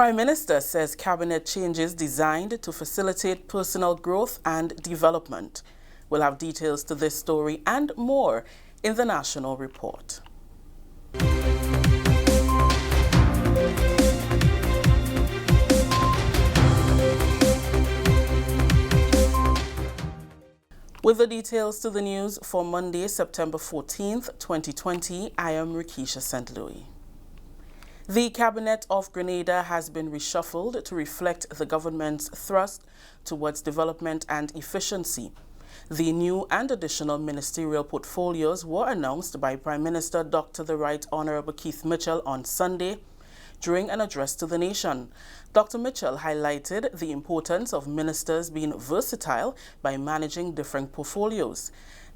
Prime Minister says cabinet changes designed to facilitate personal growth and development. We'll have details to this story and more in the National Report. With the details to the news for Monday, September 14th, 2020, I am Rikisha St. Louis. The Cabinet of Grenada has been reshuffled to reflect the government's thrust towards development and efficiency. The new and additional ministerial portfolios were announced by Prime Minister Dr. the Right Honorable Keith Mitchell on Sunday during an address to the nation. Dr. Mitchell highlighted the importance of ministers being versatile by managing different portfolios.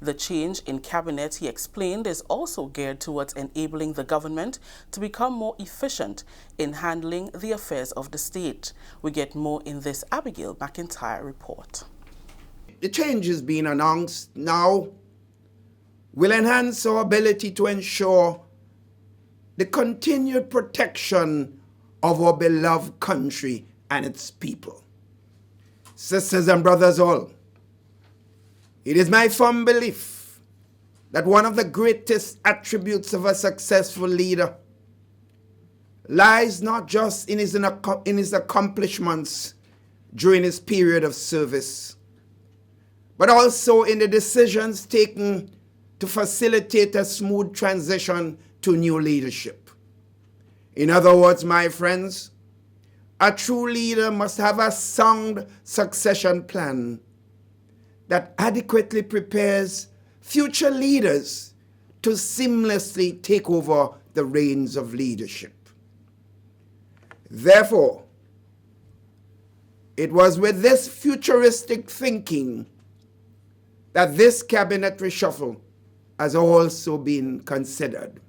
The change in cabinet, he explained, is also geared towards enabling the government to become more efficient in handling the affairs of the state. We get more in this Abigail McIntyre report. The changes being announced now will enhance our ability to ensure the continued protection of our beloved country and its people. Sisters and brothers all, it is my firm belief that one of the greatest attributes of a successful leader lies not just in his accomplishments during his period of service, but also in the decisions taken to facilitate a smooth transition to new leadership. In other words, my friends, a true leader must have a sound succession plan that adequately prepares future leaders to seamlessly take over the reins of leadership. Therefore, it was with this futuristic thinking that this cabinet reshuffle has also been considered.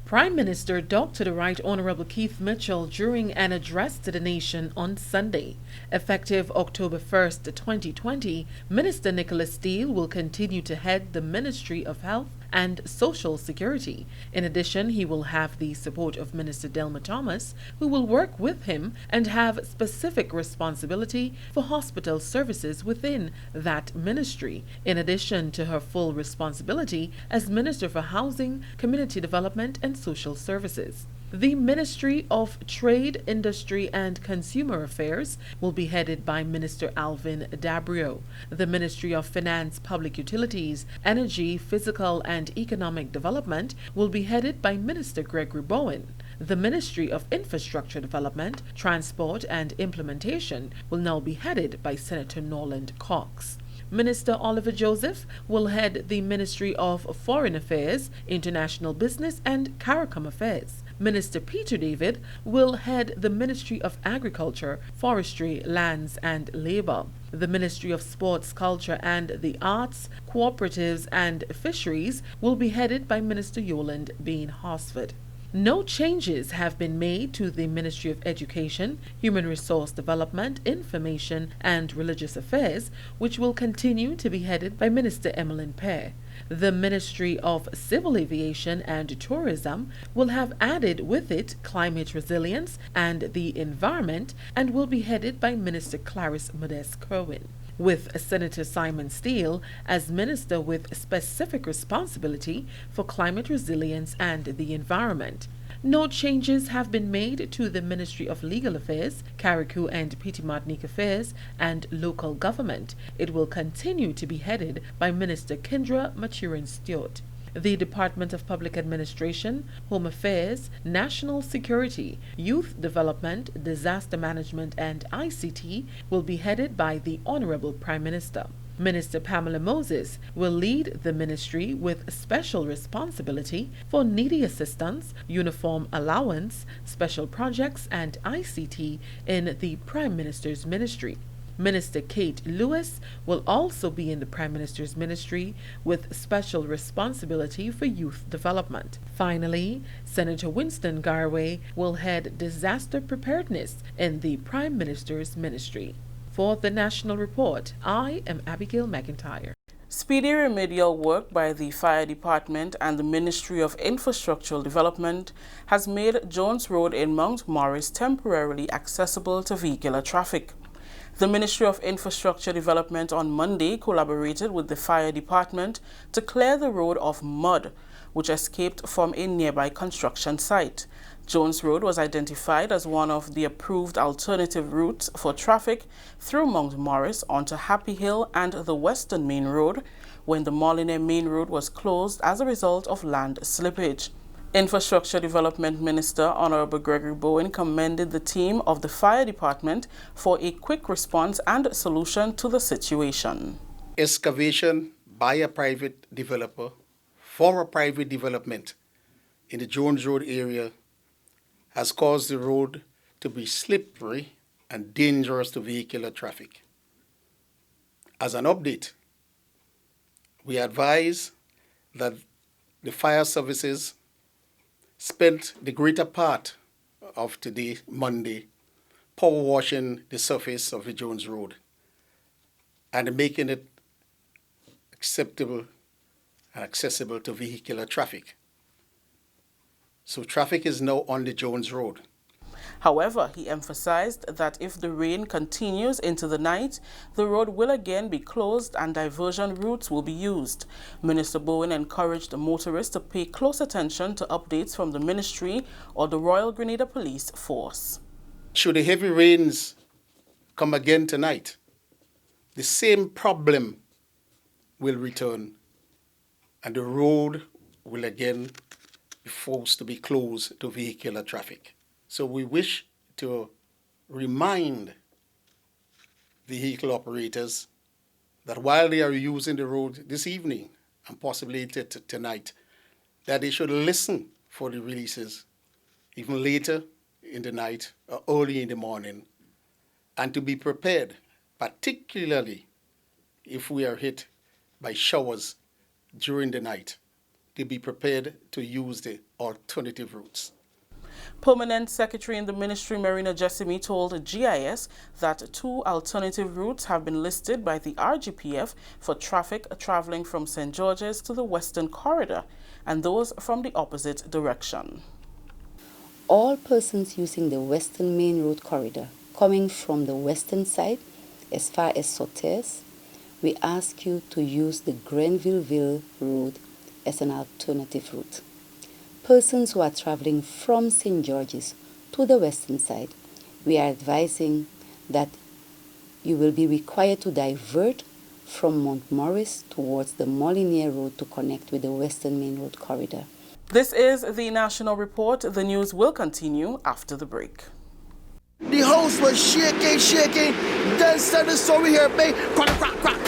Prime Minister Dr. the Right Honorable Keith Mitchell during an address to the nation on Sunday. Effective October 1st, 2020, Minister Nicholas Steele will continue to head the Ministry of Health and Social Security. In addition, he will have the support of Minister Delma Thomas, who will work with him and have specific responsibility for hospital services within that ministry, in addition to her full responsibility as Minister for Housing, Community Development and Social Services. The Ministry of Trade, Industry and Consumer Affairs will be headed by Minister Alvin Dabrio. The Ministry of Finance, Public Utilities, Energy, Physical and Economic Development will be headed by Minister Gregory Bowen. The Ministry of Infrastructure Development, Transport and Implementation will now be headed by Senator Norland Cox. Minister Oliver Joseph will head the Ministry of Foreign Affairs, International Business and CARICOM Affairs. Minister Peter David will head the Ministry of Agriculture, Forestry, Lands and Labour. The Ministry of Sports, Culture and the Arts, Cooperatives and Fisheries will be headed by Minister Yolande Bain Horsford. No changes have been made to the Ministry of Education, Human Resource Development, Information and Religious Affairs, which will continue to be headed by Minister Emmeline Pear. The Ministry of Civil Aviation and Tourism will have added with it Climate Resilience and the Environment and will be headed by Minister Clarice Modeste Kerwin, with Senator Simon Steele as Minister with specific responsibility for climate resilience and the environment. No changes have been made to the Ministry of Legal Affairs, Carriacou and Petite Martinique Affairs, and Local Government. It will continue to be headed by Minister Kendra Maturin-Stewart. The Department of Public Administration, Home Affairs, National Security, Youth Development, Disaster Management and ICT will be headed by the Honorable Prime Minister. Minister Pamela Moses will lead the ministry with special responsibility for needy assistance, uniform allowance, special projects and ICT in the Prime Minister's ministry. Minister Kate Lewis will also be in the Prime Minister's ministry with special responsibility for youth development. Finally, Senator Winston Garway will head disaster preparedness in the Prime Minister's ministry. For the National Report, I am Abigail McIntyre. Speedy remedial work by the Fire Department and the Ministry of Infrastructural Development has made Jones Road in Mount Morris temporarily accessible to vehicular traffic. The Ministry of Infrastructure Development on Monday collaborated with the Fire Department to clear the road of mud, which escaped from a nearby construction site. Jones Road was identified as one of the approved alternative routes for traffic through Mount Morris onto Happy Hill and the Western Main Road when the Molyneux Main Road was closed as a result of land slippage. Infrastructure Development Minister Honorable Gregory Bowen commended the team of the Fire Department for a quick response and solution to the situation. Excavation by a private developer for a private development in the Jones Road area has caused the road to be slippery and dangerous to vehicular traffic. As an update, we advise that the fire services spent the greater part of today, Monday, power washing the surface of the Jones Road and making it acceptable and accessible to vehicular traffic. So traffic is now on the Jones Road. However, he emphasized that if the rain continues into the night, the road will again be closed and diversion routes will be used. Minister Bowen encouraged the motorists to pay close attention to updates from the ministry or the Royal Grenada Police Force. Should the heavy rains come again tonight, the same problem will return and the road will again be forced to be closed to vehicular traffic. So we wish to remind vehicle operators that while they are using the road this evening and possibly tonight, that they should listen for the releases even later in the night or early in the morning, and to be prepared, particularly if we are hit by showers during the night, to be prepared to use the alternative routes. Permanent Secretary in the Ministry, Marina Jessamy, told GIS that 2 alternative routes have been listed by the RGPF for traffic traveling from St. George's to the Western Corridor and those from the opposite direction. All persons using the Western Main Road corridor coming from the western side as far as Sotes, we ask you to use the Grenvilleville Road as an alternative route. Persons who are traveling from St. George's to the western side, we are advising that you will be required to divert from Mount Morris towards the Molyneux Road to connect with the Western Main Road corridor. This is the National Report. The news will continue after the break. The house was shaking. Then suddenly saw we hear bang, crack,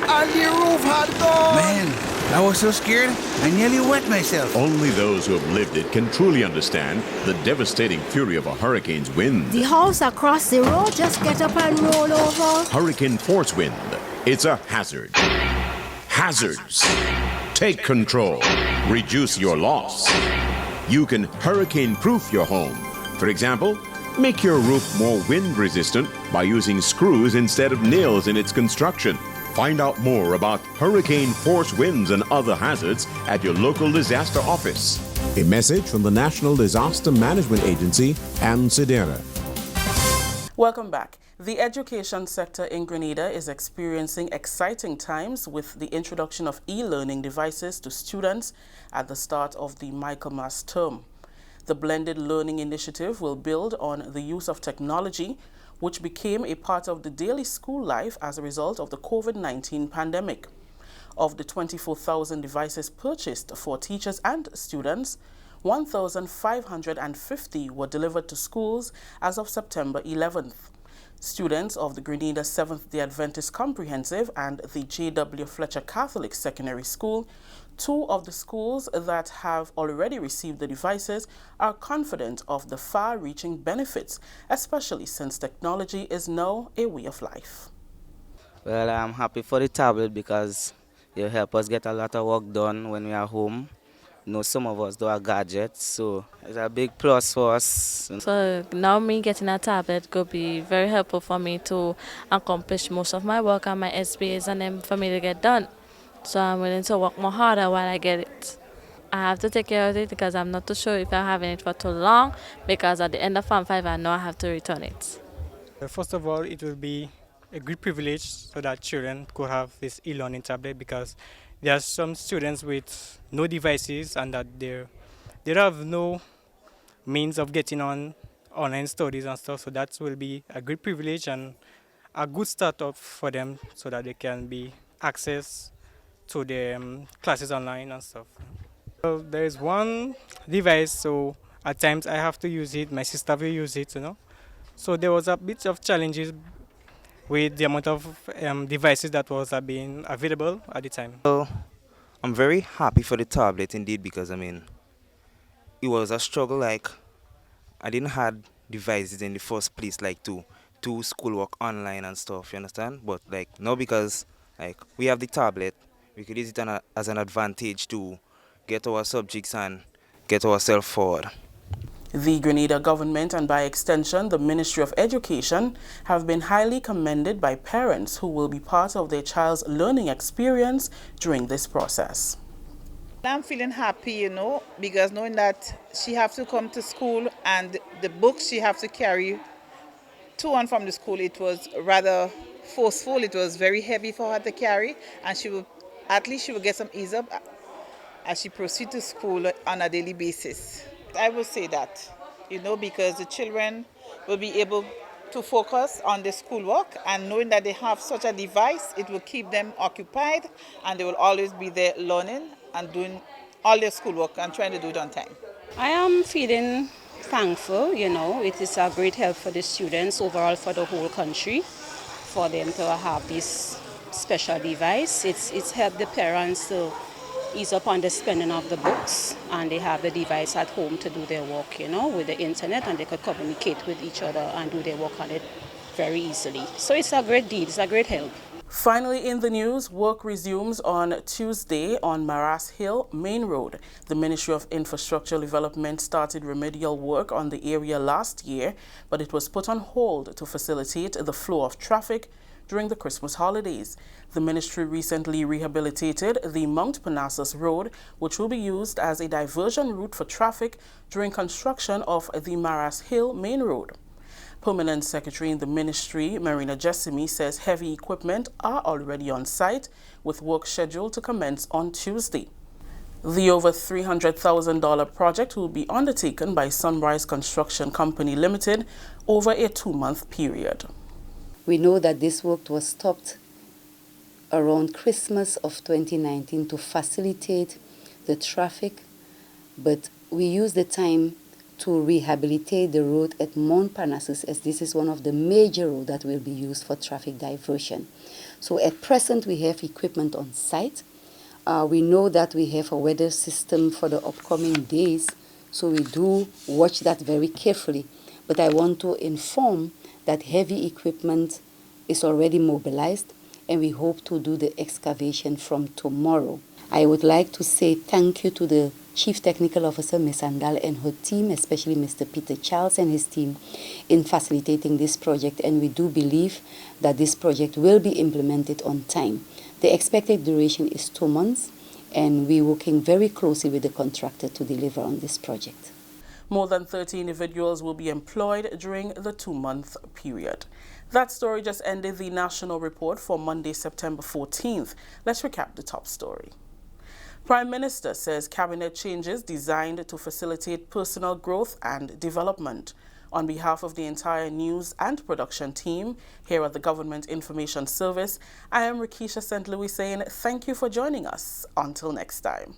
and the roof had gone. Man, I was so scared, I nearly wet myself. Only those who have lived it can truly understand the devastating fury of a hurricane's wind. The house across the road just get up and roll over. Hurricane force wind. It's a hazard. Hazards. Take control. Reduce your loss. You can hurricane-proof your home. For example, make your roof more wind-resistant by using screws instead of nails in its construction. Find out more about hurricane force winds and other hazards at your local disaster office. A message from the National Disaster Management Agency and SEDERA. Welcome back. The education sector in Grenada is experiencing exciting times with the introduction of e-learning devices to students at the start of the Michaelmas term. The Blended Learning Initiative will build on the use of technology, which became a part of the daily school life as a result of the COVID-19 pandemic. Of the 24,000 devices purchased for teachers and students, 1,550 were delivered to schools as of September 11th. Students of the Grenada Seventh-day Adventist Comprehensive and the J.W. Fletcher Catholic Secondary School, 2 of the schools that have already received the devices, are confident of the far-reaching benefits, especially since technology is now a way of life. Well, I'm happy for the tablet because it helps us get a lot of work done when we are home. You know, some of us do have gadgets, so it's a big plus for us. So now me getting a tablet could be very helpful for me to accomplish most of my work and my SBAs and then for me to get done. So I'm willing to work more harder while I get it. I have to take care of it because I'm not too sure if I'm having it for too long, because at the end of Form 5 I know I have to return it. First of all, it will be a great privilege so that children could have this e-learning tablet, because there are some students with no devices and that they have no means of getting on online studies and stuff. So that will be a great privilege and a good startup for them so that they can be access to the classes online and stuff. So there is one device, so at times I have to use it, my sister will use it, So there was a bit of challenges with the amount of devices that was being available at the time. So I'm very happy for the tablet indeed, because it was a struggle. Like, I didn't had devices in the first place, like to schoolwork online and stuff, you understand? But like now, because like we have the tablet, we could use it as an advantage to get our subjects and get ourselves forward. The Grenada government and by extension the Ministry of Education have been highly commended by parents who will be part of their child's learning experience during this process. I'm feeling happy, because knowing that she has to come to school and the books she has to carry to and from the school, it was rather forceful. It was very heavy for her to carry, and at least she will get some ease up as she proceeds to school on a daily basis. I would say that, because the children will be able to focus on their schoolwork, and knowing that they have such a device, it will keep them occupied and they will always be there learning and doing all their schoolwork and trying to do it on time. I am feeling thankful, it is a great help for the students overall, for the whole country, for them to have this special device. It's helped the parents to ease up on the spending of the books, and they have the device at home to do their work, with the internet, and they could communicate with each other and do their work on it very easily. So it's a great deal, it's a great help. Finally in the news, work resumes on Tuesday on Marrast Hill Main Road. The Ministry of Infrastructure Development started remedial work on the area last year, but it was put on hold to facilitate the flow of traffic during the Christmas holidays. The ministry recently rehabilitated the Mount Parnassus Road, which will be used as a diversion route for traffic during construction of the Marrast Hill Main Road. Permanent Secretary in the Ministry, Marina Jessamy, says heavy equipment are already on site, with work scheduled to commence on Tuesday. The over $300,000 project will be undertaken by Sunrise Construction Company Limited over a 2-month period. We know that this work was stopped around Christmas of 2019 to facilitate the traffic, but we used the time to rehabilitate the road at Mount Parnassus, as this is one of the major roads that will be used for traffic diversion. So at present we have equipment on site. We know that we have a weather system for the upcoming days, so we do watch that very carefully. But I want to inform that heavy equipment is already mobilized, and we hope to do the excavation from tomorrow. I would like to say thank you to the Chief Technical Officer, Ms. Andal, and her team, especially Mr. Peter Charles and his team, in facilitating this project, and we do believe that this project will be implemented on time. The expected duration is 2 months, and we're working very closely with the contractor to deliver on this project. More than 30 individuals will be employed during the 2-month period. That story just ended the national report for Monday, September 14th. Let's recap the top story. Prime Minister says cabinet changes designed to facilitate personal growth and development. On behalf of the entire news and production team here at the Government Information Service, I am Rikisha St. Louis saying thank you for joining us. Until next time.